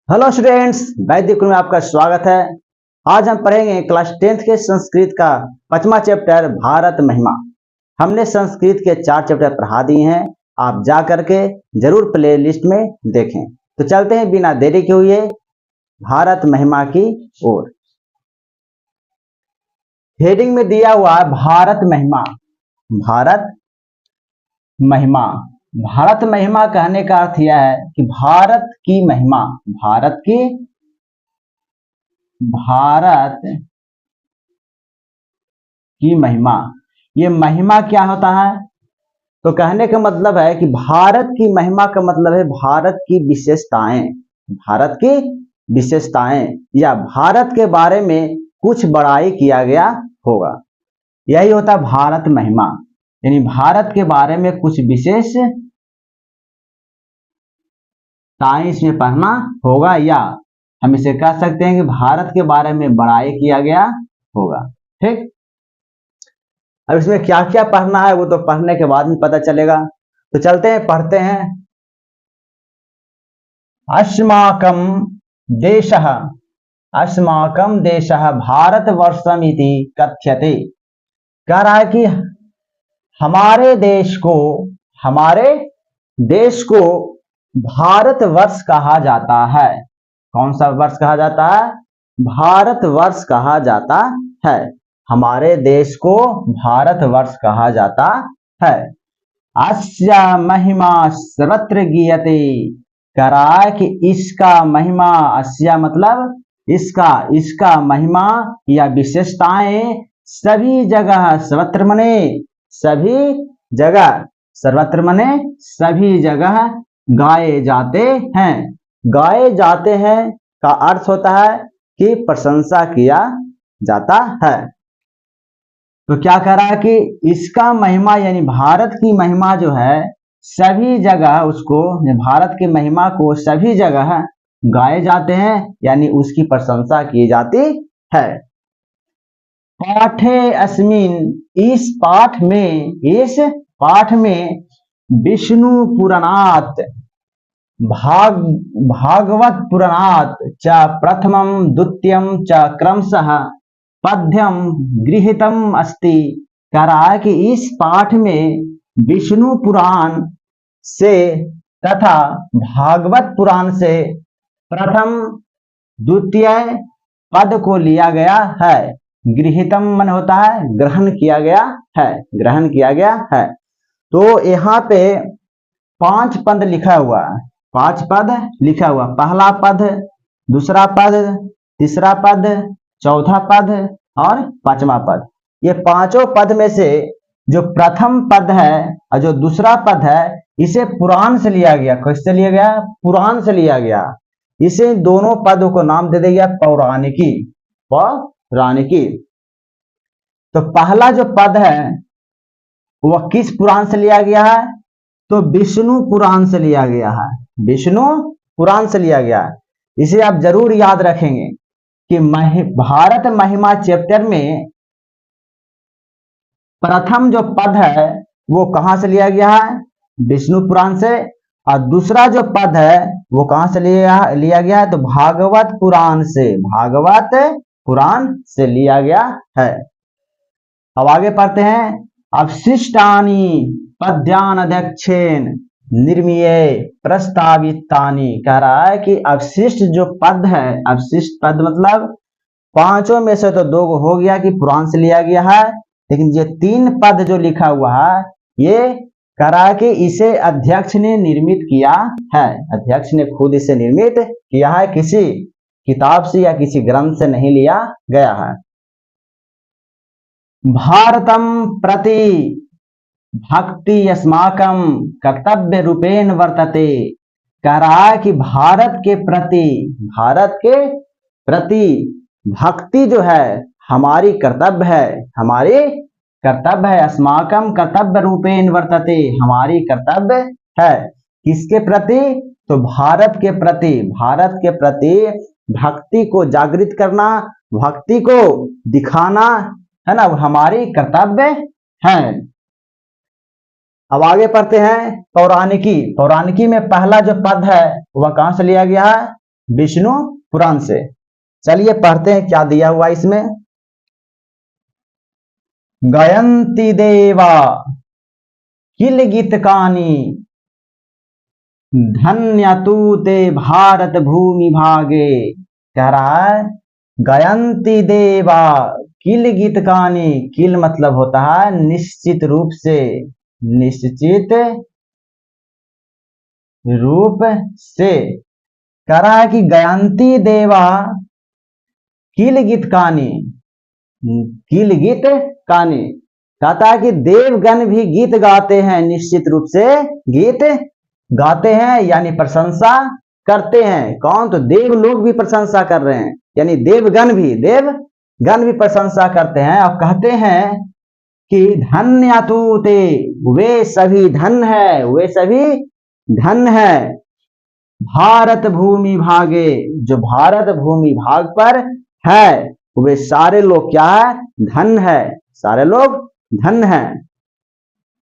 Hello students, वैदिक में आपका स्वागत है। आज हम पढ़ेंगे क्लास 10th के संस्कृत का 5वां चैप्टर भारत महिमा। हमने संस्कृत के 4 चैप्टर पढ़ा दिए हैं, आप जा करके जरूर प्ले लिस्ट में देखें। तो चलते हैं बिना देरी के हुए भारत महिमा की ओर। हेडिंग में दिया हुआ है भारत महिमा। भारत महिमा, भारत महिमा कहने का अर्थ यह है कि भारत की महिमा, भारत की महिमा। ये महिमा क्या होता है? तो कहने का मतलब है कि भारत की महिमा का मतलब है भारत की विशेषताएं, भारत की विशेषताएं या भारत के बारे में कुछ बड़ाई किया गया होगा, यही होता है भारत महिमा। यानी भारत के बारे में कुछ विशेष इसमें पढ़ना होगा, या हम इसे कह सकते हैं कि भारत के बारे में बड़ाई किया गया होगा। ठीक, अब इसमें क्या क्या पढ़ना है वो तो पढ़ने के बाद में पता चलेगा। तो चलते हैं, पढ़ते हैं। अस्माकं देशः, अस्माकं देशः भारतवर्षमिति कथ्यते। कह रहा है कि हमारे देश को भारतवर्ष कहा जाता है। कौन सा वर्ष कहा जाता है? भारतवर्ष कहा जाता है। हमारे देश को भारतवर्ष कहा जाता है। अस्या महिमा सर्वत्र गीयते। कह रहा है कि इसका महिमा, अस्या मतलब इसका महिमा या विशेषताएं सभी जगह, सर्वत्र मने सभी जगह, सर्वत्र मने सभी जगह गाए जाते हैं। गाए जाते हैं का अर्थ होता है कि प्रशंसा किया जाता है। तो क्या कह रहा है कि इसका महिमा यानी भारत की महिमा जो है सभी जगह, उसको भारत की महिमा को सभी जगह गाए जाते हैं, यानी उसकी प्रशंसा की जाती है। पाठे अस्मिन, इस पाठ में विष्णु पुराणात भागवत पुराणात च प्रथमं द्वितीयं च क्रमशः पद्यम गृहीतम अस्ति। कह रहा है कि इस पाठ में विष्णु पुराण से तथा भागवत पुराण से प्रथम द्वितीय पद को लिया गया है। गृहीतम मन होता है ग्रहण किया गया है, ग्रहण किया गया है। तो यहाँ पे 5 पद लिखा हुआ है, 5 पद लिखा हुआ, पहला पद, दूसरा पद, तीसरा पद, चौथा पद और 5वां पद। ये पांचों पद में से जो प्रथम पद है और जो दूसरा पद है इसे पुराण से लिया गया। किससे लिया गया? पुराण से लिया गया। इसे दोनों पदों को नाम दे दिया पौराणिकी, पौराणिकी। तो पहला जो पद है वह किस पुराण से लिया गया है? तो विष्णु पुराण से लिया गया है, विष्णु पुराण से लिया गया है। इसे आप जरूर याद रखेंगे कि भारत महिमा चैप्टर में प्रथम जो पद है वो कहां से लिया गया है? विष्णु पुराण से। और दूसरा जो पद है वो कहां से लिया गया है? तो भागवत पुराण से, भागवत पुराण से लिया गया है। अब आगे पढ़ते हैं। अवशिष्टानि पद्यानध्यक्षेन निर्मीय प्रस्तावितानि। कह रहा है कि अवशिष्ट जो पद है, अवशिष्ट पद मतलब पांचों में से तो 2 हो गया कि पुराण से लिया गया है, लेकिन ये 3 पद जो लिखा हुआ है ये कह रहा है कि इसे अध्यक्ष ने निर्मित किया है। अध्यक्ष ने खुद इसे निर्मित किया है, किसी किताब से या किसी ग्रंथ से नहीं लिया गया है। भारतम प्रति भक्ति अस्माकं कर्तव्य रूपेण वर्तते। कह रहा है कि भारत के प्रति भक्ति जो है हमारी कर्तव्य है, हमारी कर्तव्य है। अस्माकं कर्तव्य रूपेण वर्तते, हमारी कर्तव्य है। किसके प्रति? तो भारत के प्रति, भारत के प्रति भक्ति को जागृत करना, भक्ति को दिखाना है ना, हमारी कर्तव्य है। अब आगे पढ़ते हैं। पौराणिकी, पौराणिकी में पहला जो पद है वह कहां से लिया गया है? विष्णु पुराण से। चलिए पढ़ते हैं क्या दिया हुआ इसमें। गायन्ति देवा किल गीतकानि धन्य तू ते भारत भूमि भागे। कह रहा है गायन्ति देवा किल गीतकानि। किल मतलब होता है निश्चित रूप से, निश्चित रूप से। कह रहा है कि गायन्ति देवा किल गीतकानि, किल गीत कानी। कहता है कि देवगण भी गीत गाते हैं, निश्चित रूप से गीत गाते हैं, यानी प्रशंसा करते हैं। कौन? तो देव लोग भी प्रशंसा कर रहे हैं, यानी देवगण भी प्रशंसा करते हैं और कहते हैं कि धन्य तू ते, वे सभी धन है, वे सभी धन है। भारत भूमि भागे, जो भारत भूमि भाग पर है वे सारे लोग क्या है? धन है, सारे लोग धन है।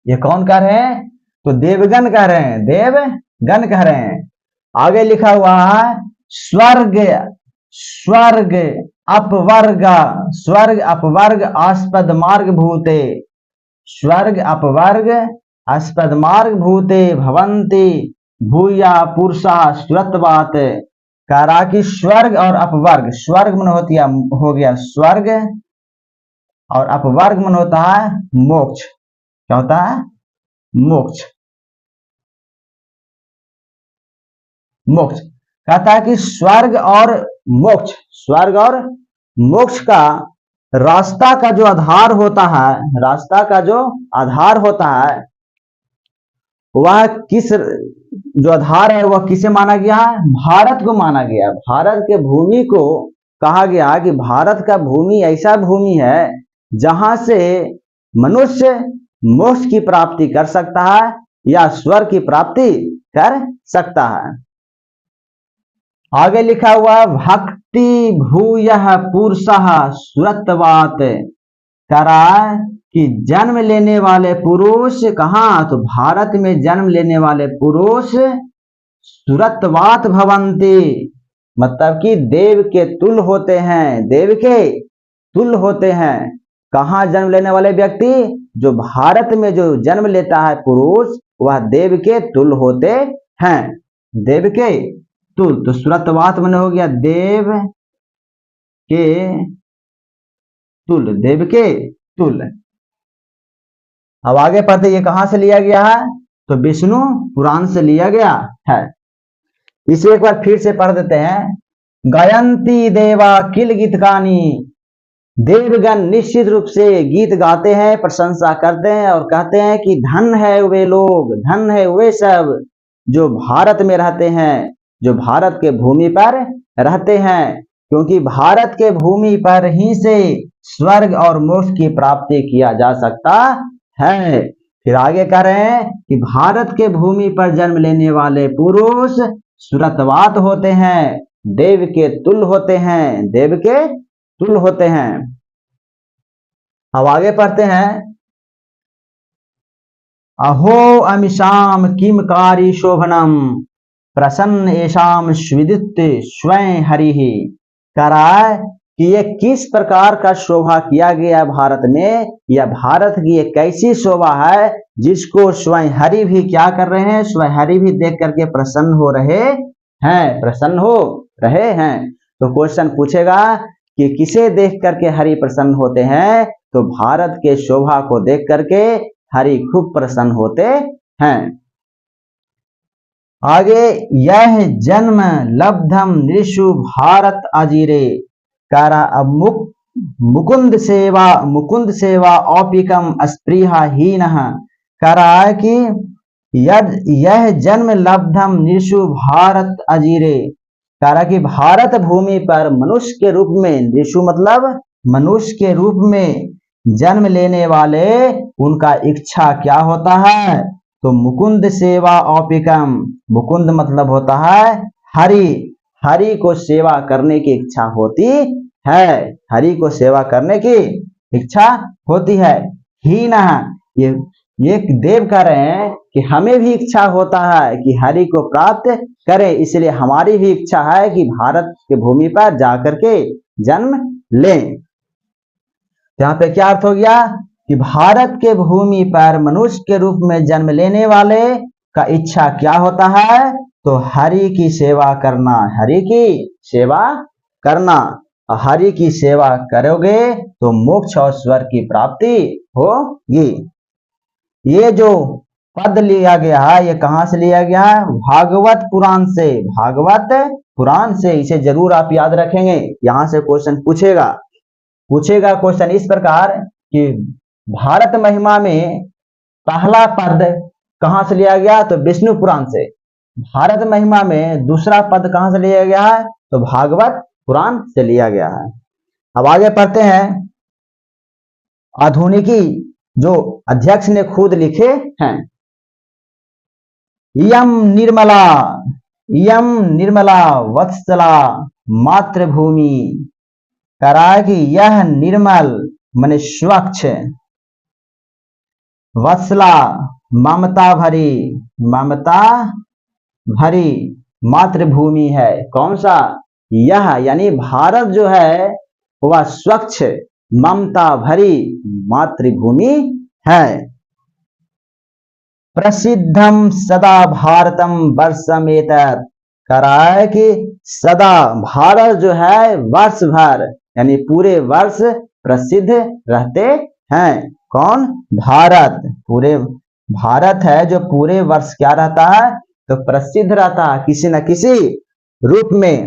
ये कौन कह रहे हैं? तो देवगण कह रहे हैं, देवगण कह रहे हैं। आगे लिखा हुआ है स्वर्ग, स्वर्ग अपवर्ग, स्वर्ग अपवर्ग आस्पद मार्ग भूते, स्वर्ग अपवर्ग आस्पद मार्ग भूते भवंती भूया पुरुषा सुरतवात। कह रहा कि स्वर्ग और अपवर्ग, स्वर्ग मन होती है, हो गया स्वर्ग, और अपवर्ग मन होता है मोक्ष। क्या होता है? मोक्ष, मोक्ष। कहता है कि स्वर्ग और मोक्ष, स्वर्ग और मोक्ष का रास्ता का जो आधार होता है, रास्ता का जो आधार होता है वह किस, जो आधार है वह किसे माना गया है? भारत को माना गया। भारत के भूमि को कहा गया कि भारत का भूमि ऐसा भूमि है जहां से मनुष्य मोक्ष की प्राप्ति कर सकता है या स्वर्ग की प्राप्ति कर सकता है। आगे लिखा हुआ भक्ति भूयः पुरुषः सुरतवात। कह रहा है कि जन्म लेने वाले पुरुष, कहाँ? तो भारत में जन्म लेने वाले पुरुष सुरतवात भवंती, मतलब कि देव के तुल्य होते हैं, देव के तुल्य होते हैं। कहाँ जन्म लेने वाले व्यक्ति? जो भारत में जो जन्म लेता है पुरुष वह देव के तुल्य होते हैं, देव के तुल्य। तो सुरतवात मैंने हो गया देव के तुल्य, देव के तुल्य। अब आगे पढ़ते, ये कहां से लिया गया है? तो विष्णु पुराण से लिया गया है। इसे एक बार फिर से पढ़ देते हैं। गायन्ति देवा किल गीतकानि, देवगण निश्चित रूप से गीत गाते हैं, प्रशंसा करते हैं और कहते हैं कि धन है वे लोग, धन है वे सब जो भारत में रहते हैं, जो भारत के भूमि पर रहते हैं, क्योंकि भारत के भूमि पर ही से स्वर्ग और मोक्ष की प्राप्ति किया जा सकता है। फिर आगे कह रहे हैं कि भारत के भूमि पर जन्म लेने वाले पुरुष सुरतवात होते हैं, देव के तुल्य होते हैं, देव के तुल्य होते हैं। अब आगे पढ़ते हैं। अहो अमिशाम किम कारी शोभनम प्रसन्न एशाम स्विदित स्वयं हरिहि। कह रहा है कि ये किस प्रकार का शोभा किया गया भारत में, या भारत की एक ऐसी शोभा है जिसको स्वयं हरि भी क्या कर रहे हैं? स्वयं हरि भी देख करके प्रसन्न हो रहे हैं, प्रसन्न हो रहे हैं। तो क्वेश्चन पूछेगा कि किसे देख करके हरि प्रसन्न होते हैं? तो भारत के शोभा को देख करके हरि खूब प्रसन्न होते हैं। आगे, यह जन्म लब्धम नृषु भारत अजीरे। कह रहा अब मुकुंद सेवा औपिकम अस्पृहा हीनः। कह रहा है कि यह जन्म लब्धम नृषु भारत अजीरे। कह रहा कि भारत भूमि पर मनुष्य के रूप में, नृषु मतलब मनुष्य के रूप में जन्म लेने वाले उनका इच्छा क्या होता है? तो मुकुंद सेवा औपिकम, मुकुंद मतलब होता है हरि, हरि को सेवा करने की इच्छा होती है, हरि को सेवा करने की इच्छा होती है। हीन, ये देव कह रहे हैं कि हमें भी इच्छा होता है कि हरि को प्राप्त करें, इसलिए हमारी भी इच्छा है कि भारत की भूमि पर जाकर के जन्म लें। यहाँ पे क्या अर्थ हो गया कि भारत के भूमि पर मनुष्य के रूप में जन्म लेने वाले का इच्छा क्या होता है, तो हरि की सेवा करना, हरि की सेवा करना। हरि की सेवा करोगे तो मोक्ष और स्वर्ग की प्राप्ति होगी। ये जो पद लिया गया है, ये कहां से लिया गया है? भागवत पुराण से, भागवत पुराण से। इसे जरूर आप याद रखेंगे, यहां से क्वेश्चन पूछेगा क्वेश्चन इस प्रकार कि भारत महिमा में पहला पद कहां से लिया गया, तो विष्णु पुराण से। भारत महिमा में दूसरा पद कहां से लिया गया है, तो भागवत पुराण से लिया गया है। अब आगे पढ़ते हैं। आधुनिकी जो अध्यक्ष ने खुद लिखे हैं, यम निर्मला वत्सला मातृभूमि, करा कि यह निर्मल माने स्वच्छ, वत्सला ममता भरी मातृभूमि है। कौन सा? यह यानी भारत जो है वह स्वच्छ ममता भरी मातृभूमि है। प्रसिद्धम सदा भारतम वर्षम एतत्, कराए कि सदा भारत जो है वर्ष भर यानी पूरे वर्ष प्रसिद्ध रहते हैं। कौन? भारत। पूरे भारत है जो पूरे वर्ष क्या रहता है, तो प्रसिद्ध रहता है किसी न किसी रूप में।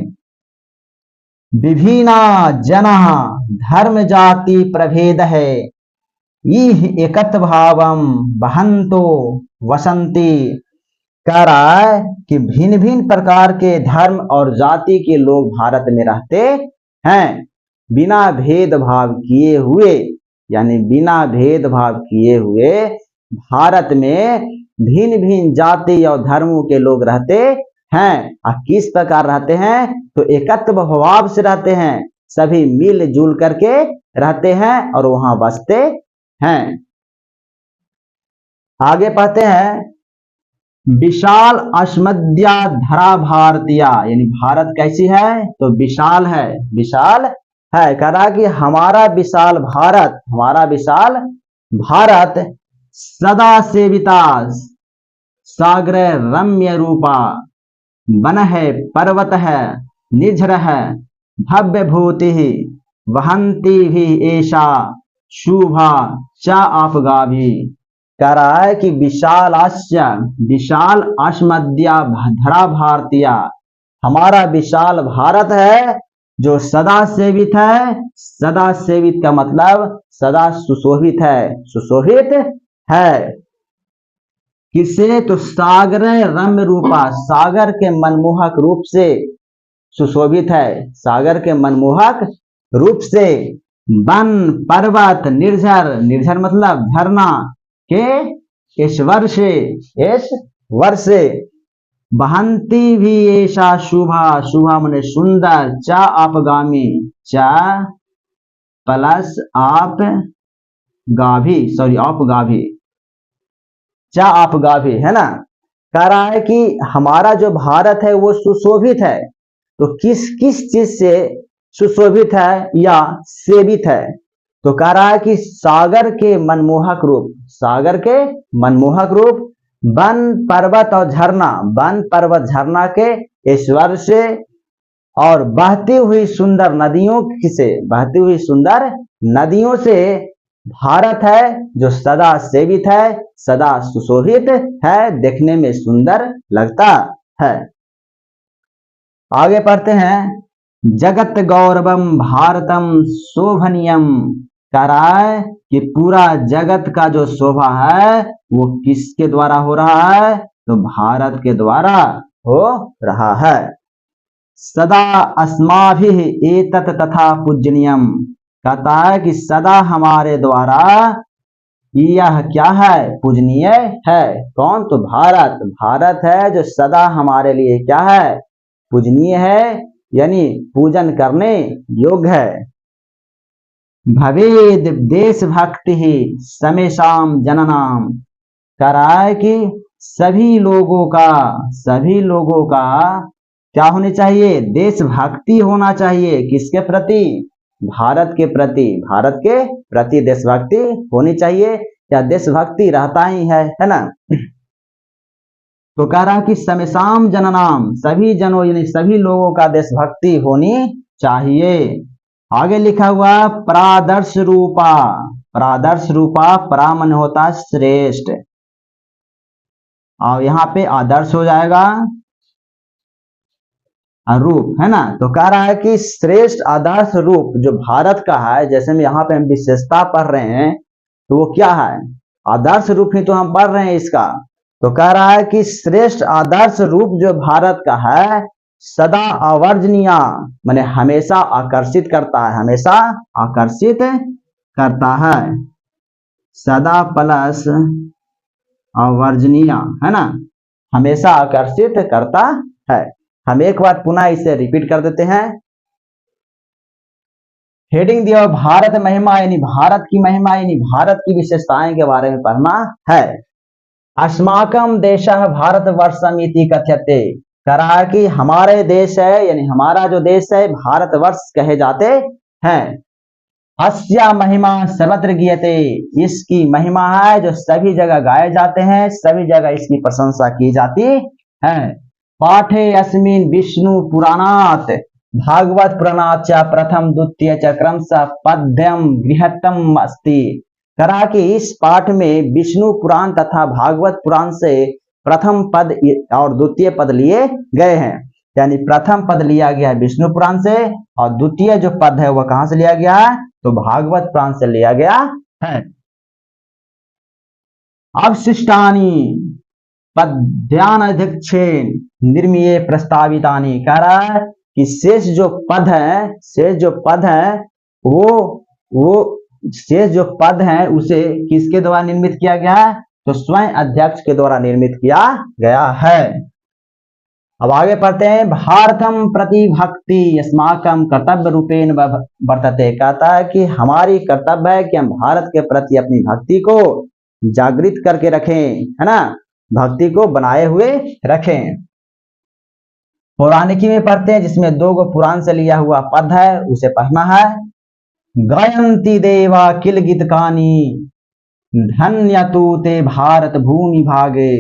विभिन्न जना धर्म जाति प्रभेद है, इह एकत भावम बहंतो वसंती, कह रहा है कि भिन्न भिन्न प्रकार के धर्म और जाति के लोग भारत में रहते हैं, बिना भेदभाव किए हुए, यानी बिना भेदभाव किए हुए भारत में भिन्न भिन्न जाति और धर्मों के लोग रहते हैं। और किस प्रकार रहते हैं, तो एकत्व भाव से रहते हैं, सभी मिलजुल करके रहते हैं और वहां बसते हैं। आगे पढ़ते हैं। विशाल अस्मद्या धरा भारतीया, यानी भारत कैसी है, तो विशाल है, विशाल है। कह रहा कि हमारा विशाल भारत सदा सेविता सागर रम्य रूपा, वन है, पर्वत है, निर्झर है, भव्य भूति वहंती भी ऐसा शुभा च आपगा भी। कह रहा है कि विशाल अस्मद्या धरा भारतीया, हमारा विशाल भारत है जो सदा सेवित है। सदा सेवित का मतलब सदा सुशोभित है, सुशोभित है। किससे? तो सागर रम्य रूपा, सागर के मनमोहक रूप से सुशोभित है, सागर के मनमोहक रूप से। वन पर्वत निर्झर मतलब झरना के ईश्वर से बहंती भी ऐसा शुभा माने सुंदर, चा आपगामी, चा प्लस आपगाभी, चा आपगाभी है ना। कह रहा है कि हमारा जो भारत है वो सुशोभित है, तो किस किस चीज से सुशोभित है या सेवित है, तो कह रहा है कि सागर के मनमोहक रूप, वन पर्वत और झरना, वन पर्वत झरना के ईश्वर से, और बहती हुई सुंदर नदियों से भारत है जो सदा सेवित है, सदा सुशोभित है, देखने में सुंदर लगता है। आगे पढ़ते हैं। जगत गौरवम भारतम शोभनीयम, कह रहा है कि पूरा जगत का जो शोभा है वो किसके द्वारा हो रहा है, तो भारत के द्वारा हो रहा है। सदा अस्माभिः एतत् तथा पूजनीयम, कहता है कि सदा हमारे द्वारा यह क्या है, पूजनीय है। कौन? तो भारत है जो सदा हमारे लिए क्या है, पूजनीय है, यानी पूजन करने योग्य है। भवेद देशभक्ति समेषाम जननाम, कह रहा है कि सभी लोगों का क्या होनी चाहिए? देशभक्ति होना चाहिए। किसके प्रति? भारत के प्रति। भारत के प्रति देशभक्ति होनी चाहिए, या देशभक्ति रहता ही है ना। तो कह रहा कि समेसाम जननाम, सभी जनों यानी सभी लोगों का देशभक्ति होनी चाहिए। आगे लिखा हुआ प्रादर्श रूपा। प्रादर्श रूपा, परा मन होता है श्रेष्ठ, और यहाँ पे आदर्श हो जाएगा रूप, है ना। तो कह रहा है कि श्रेष्ठ आदर्श रूप जो भारत का है, जैसे में यहाँ पे हम विशेषता पढ़ रहे हैं, तो वो क्या है? आदर्श रूप ही तो हम पढ़ रहे हैं इसका। तो कह रहा है कि श्रेष्ठ आदर्श रूप जो भारत का है, सदा आवर्जनीय, माने हमेशा आकर्षित करता है, हमेशा आकर्षित करता है। सदा प्लस आवर्जनीय, है ना, हमेशा आकर्षित करता है। हम एक बार पुनः इसे रिपीट कर देते हैं। हेडिंग दिया भारत महिमा, यानी भारत की महिमा, यानी भारत की विशेषताएं के बारे में पढ़ना है। अस्माकम देशः भारतवर्षम इति कथ्यते, कह रहा है कि हमारे देश है, यानी हमारा जो देश है भारतवर्ष कहे जाते हैं। अस्या महिमा सर्वत्र गीयते, इसकी महिमा है जो सभी जगह गाए जाते हैं, सभी जगह इसकी प्रशंसा की जाती है। पाठे अस्मिन् विष्णु पुराणात् भागवत पुराणात् च प्रथम द्वितीय च क्रमशः पद्यम गृहतम अस्ति, करा कि इस पाठ में विष्णु पुराण तथा भागवत पुराण से प्रथम पद और द्वितीय पद लिए गए हैं। यानी प्रथम पद लिया गया है विष्णु पुराण से, और द्वितीय जो पद है वह कहां से लिया गया है? तो भागवत पुराण से लिया गया है। अवशिष्टानि पद्यानध्यक्षेण निर्मीय प्रस्तावितानि, कह रहा है कि शेष जो पद है वो शेष जो पद है उसे किसके द्वारा निर्मित किया गया है? तो स्वयं अध्यक्ष के द्वारा निर्मित किया गया है। अब आगे पढ़ते हैं। भारतम प्रति भक्ति अस्माकम कर्तव्य रूपेण वर्तते, कहता है कि हमारी कर्तव्य है कि हम भारत के प्रति अपनी भक्ति को जागृत करके रखें, है ना, भक्ति को बनाए हुए रखें। पौराणिकी में पढ़ते हैं, जिसमें 2 पुराण से लिया हुआ पद है, उसे पढ़ना है। गायन्ति देवा किल गीतकानी धन्यतु ते भारत भूमि भागे,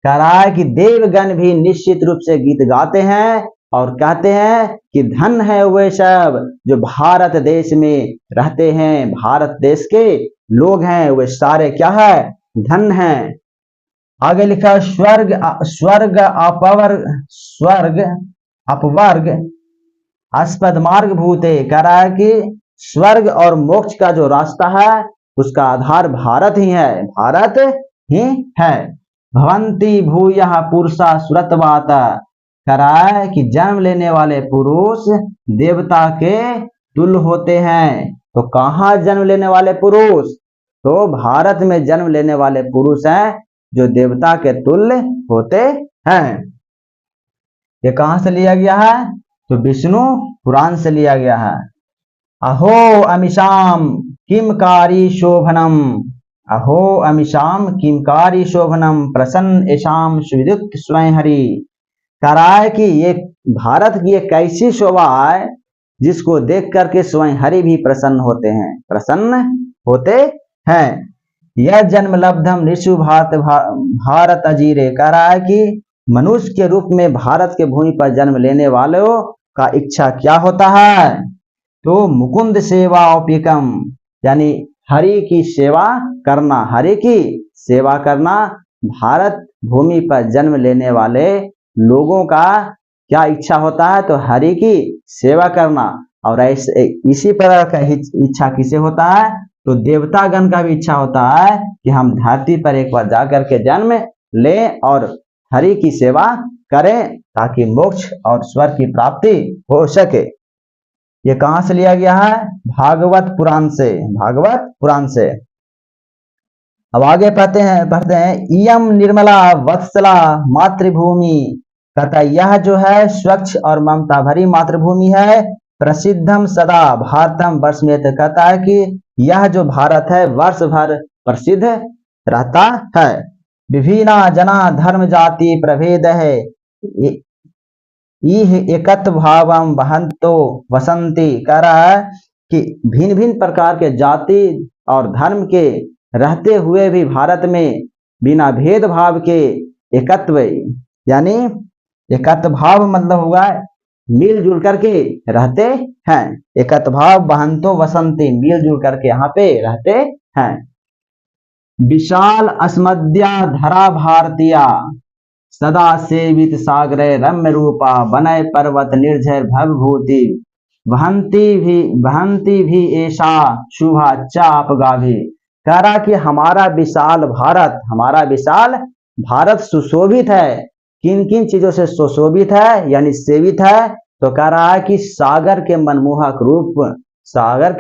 कह रहा है कि देवगण भी निश्चित रूप से गीत गाते हैं और कहते हैं कि धन है वे सब जो भारत देश में रहते हैं, भारत देश के लोग हैं वे सारे क्या है? धन है। आगे लिखा स्वर्ग अपवर्ग अस्पद मार्ग भूते, कह रहा है कि स्वर्ग और मोक्ष का जो रास्ता है उसका आधार भारत ही है, भारत ही है। भवंती भूयः पुरुषा सुरतवाता, कह रहा है कि जन्म लेने वाले पुरुष देवता के तुल्य होते हैं। तो कहाँ जन्म लेने वाले पुरुष? तो भारत में जन्म लेने वाले पुरुष हैं जो देवता के तुल्य होते हैं। ये कहां से लिया गया है? तो विष्णु पुराण से लिया गया है। अहो अमिशाम किमकारी शोभनम, अहो अमिशाम किमकारी शोभनम प्रसन्न एशाम सुविद्युत स्वयं हरि, कह रहा है कि ये भारत की एक ऐसी शोभा है जिसको देख करके स्वयं हरि भी प्रसन्न होते हैं। यह जन्म लब्धम निशु भारत अजीरे, कह रहा है कि मनुष्य के रूप में भारत के भूमि पर जन्म लेने वालों का इच्छा क्या होता है? तो मुकुंद सेवा औपिकम, यानी हरि की सेवा करना, हरि की सेवा करना। भारत भूमि पर जन्म लेने वाले लोगों का क्या इच्छा होता है? तो हरि की सेवा करना। और इसी प्रकार का इच्छा किसे होता है? तो देवतागण का भी इच्छा होता है कि हम धरती पर एक बार जाकर के जन्म लें और हरि की सेवा करें ताकि मोक्ष और स्वर्ग की प्राप्ति हो सके। ये कहां से लिया गया है? भागवत पुराण से, भागवत पुराण से। अब आगे पढ़ते हैं इयम निर्मला वत्सला मातृभूमि, कहता यह जो है स्वच्छ और ममता भरी मातृभूमि है। प्रसिद्धम सदा भारतम वर्ष में, कहता है कि यह जो भारत है वर्ष भर प्रसिद्ध रहता है। विभिन्ना जना धर्म जाति प्रभेद है इह एकत भावम वहंतो वसंती। कह रहा है कि भिन्न भिन्न प्रकार के जाति और धर्म के रहते हुए भी भारत में बिना भेदभाव के एकत्व, यानी एकत्व भाव मतलब होगा मिलजुल करके रहते हैं। एकत्व भाव वहंतो वसंती, मिलजुल करके यहाँ पे रहते हैं। विशाल अस्मद्या धरा भारतीया सदा सेवित सागरे रम्य रूपा बनय पर्वत निर्झर भवभूति वहंती भी ऐसा शुभा चाप गाभी। कह रहा कि हमारा विशाल भारत सुशोभित है। किन किन चीजों से सुशोभित है यानी सेवित है? तो कह रहा है कि सागर के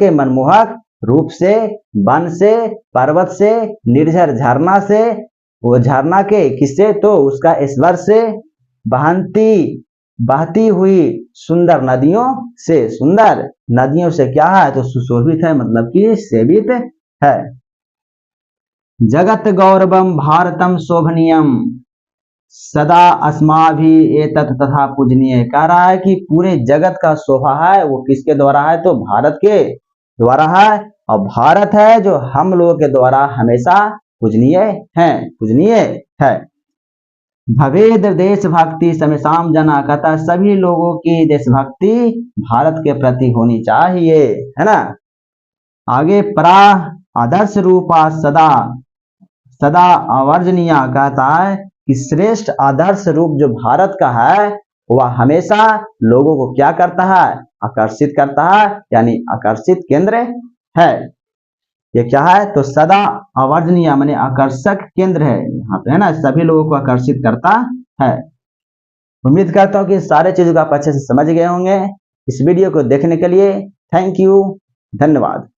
मनमोहक रूप से, वन से, पर्वत से, निर्झर झरना से, वो झरना के किससे? तो उसका स्वर से, बहती हुई सुंदर नदियों से। सुंदर नदियों से क्या है? तो सुशोभित है, मतलब कि सेवित है। जगत गौरवम भारतम शोभनीयम सदा अस्माभि एतत् तथा पूजनीय। कह रहा है कि पूरे जगत का शोभा है वो किसके द्वारा है? तो भारत के द्वारा है। और भारत है जो हम लोगों के द्वारा हमेशा पूजनीय है। भवेद देशभक्ति समेसाम जना। कहता सभी लोगों की देशभक्ति भारत के प्रति होनी चाहिए, है ना। आगे परा आदर्श रूपा सदा आवर्जनीय। कहता है कि श्रेष्ठ आदर्श रूप जो भारत का है वह हमेशा लोगों को क्या करता है? आकर्षित करता है, यानी आकर्षित केंद्र है। ये क्या है? तो सदा आवर्जनीय माने आकर्षक केंद्र है यहाँ पे, है ना। सभी लोगों को आकर्षित करता है। उम्मीद करता हूँ कि सारे चीजों को आप अच्छे से समझ गए होंगे। इस वीडियो को देखने के लिए थैंक यू, धन्यवाद।